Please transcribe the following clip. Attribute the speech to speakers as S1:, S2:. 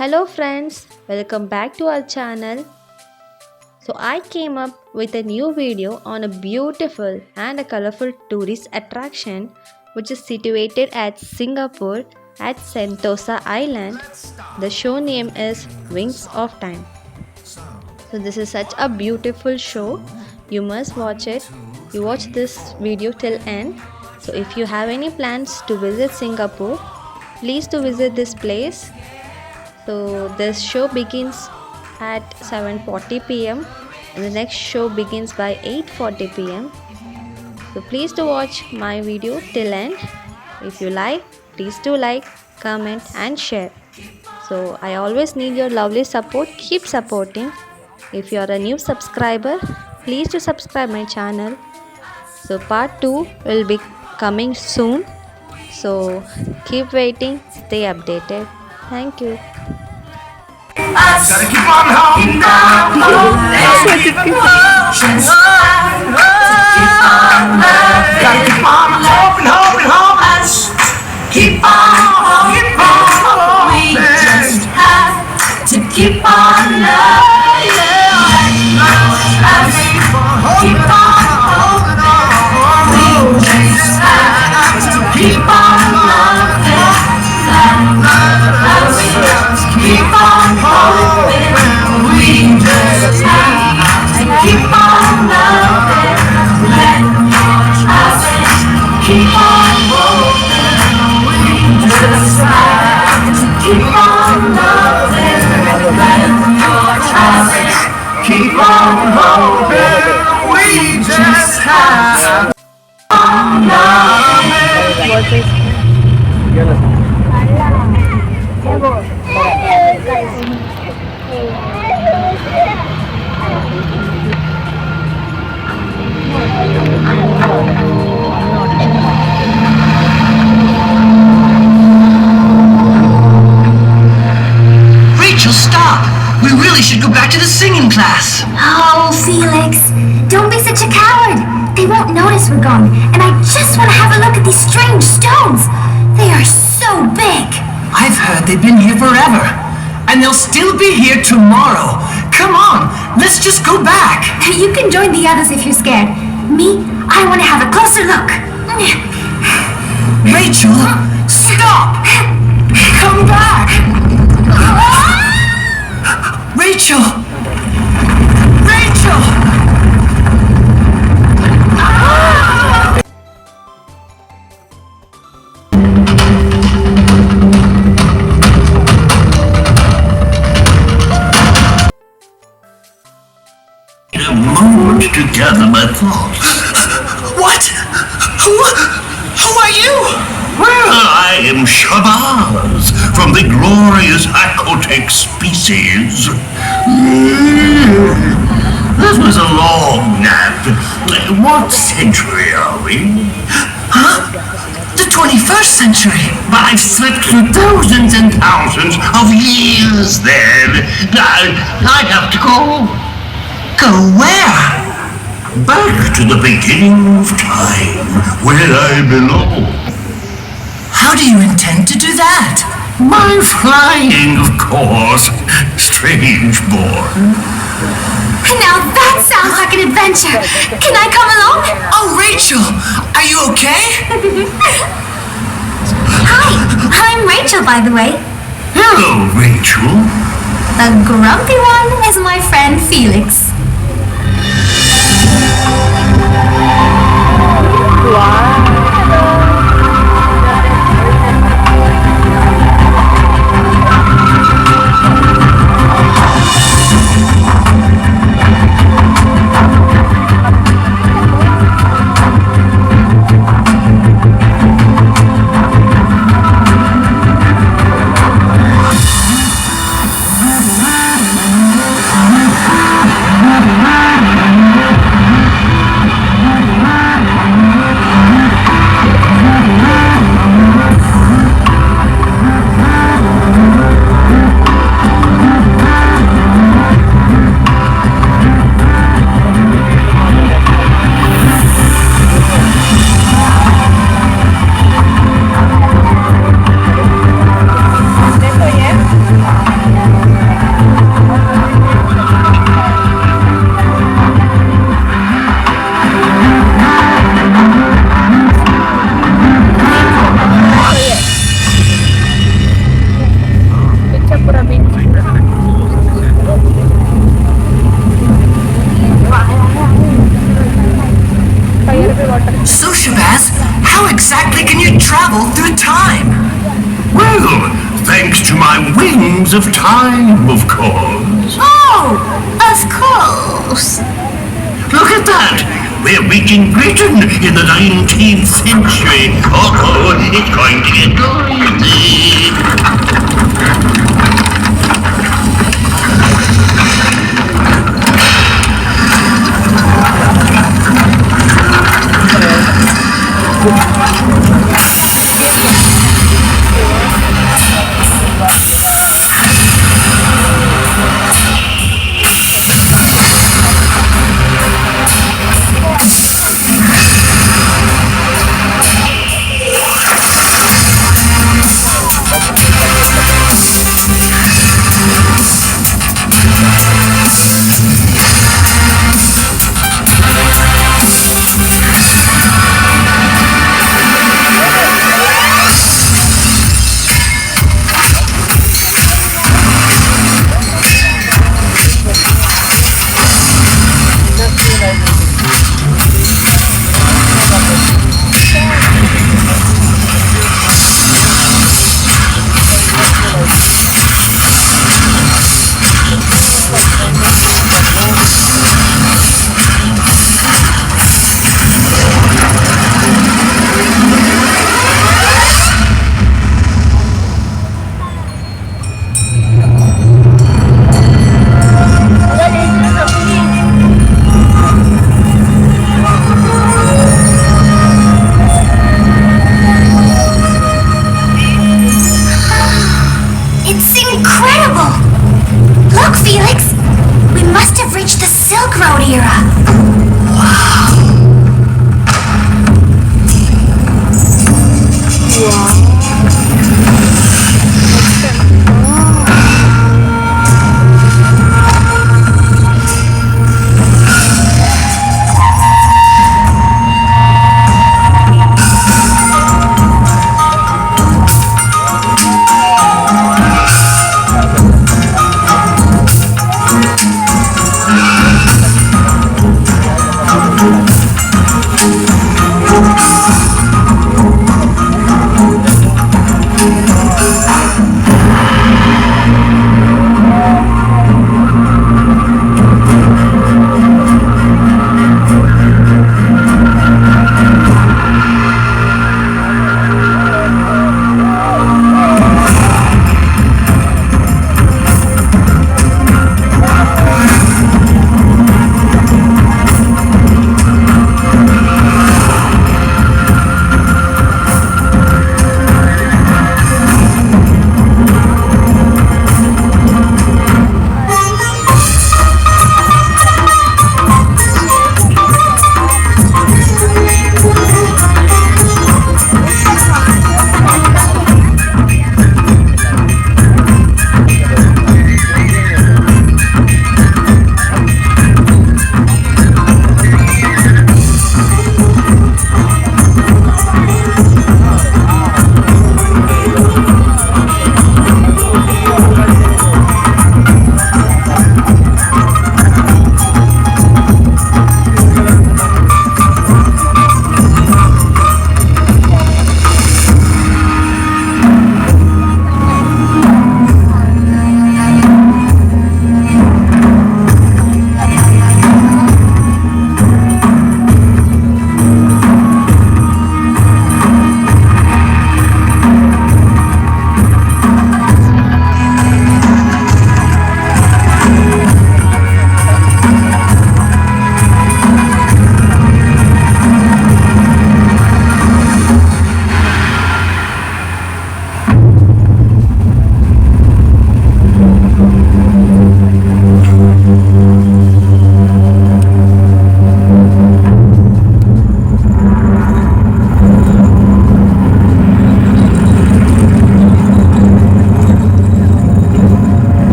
S1: Hello friends, welcome back to our channel. So I came up with a new video on a beautiful and a colorful tourist attraction which is situated at Singapore at Sentosa Island. The show name is Wings of Time. So this is such a beautiful show. You must watch it. You watch this video till end. So if you have any plans to visit Singapore, please to visit this place. So this show begins at 7:40 p.m. and the next show begins by 8:40 p.m. So please to watch my video till end. If you like, please do like, comment and share. So I always need your lovely support. Keep supporting. If you are a new subscriber, please to subscribe my channel. So part 2 will be coming soon. So keep waiting, stay updated. Thank you.
S2: Gotta keep on holding on. Gotta keep on hoping. Keep on. We just have to keep on loving. Keep on holding on. We just have to keep on loving. Keep on hoping. We just have to keep on loving. Let us keep on hoping. We just have to keep on loving. Let us keep on hoping. We just have to keep on loving.
S3: Rachel, stop! We really should go back to the singing class.
S4: Oh, Felix, don't be such a coward. They won't notice we're gone, and I just want to have a look at these strange stones. They are so big.
S3: I've heard they've been here forever, and they'll still be here tomorrow. Come on, let's just go back.
S4: You can join the others if you're scared. Me, I want to have a closer look.
S3: Rachel, stop! Come back! Rachel! Rachel!
S2: A moment to gather my thoughts.
S3: What? Who are you?
S2: Well, I am Shabazz from the glorious aquatic species. This was a long nap. What century are we?
S3: Huh? The 21st century.
S2: But I've slept through thousands and thousands of years then. I'd have to go
S3: Go where?
S2: back to the beginning of time, where I belong.
S3: How do you intend to do that?
S2: By flying, of course. Strange boy.
S4: Now that sounds like an adventure. Can I come along?
S3: Oh, Rachel, are you okay?
S4: Hi, I'm Rachel, by the way.
S2: Hello, Rachel.
S4: The grumpy one is my friend Felix.
S3: by winds of time, of course.
S4: Oh, of course.
S3: Look at that! We're reaching Britain in the 19th century. Oh, it's going to get noisy.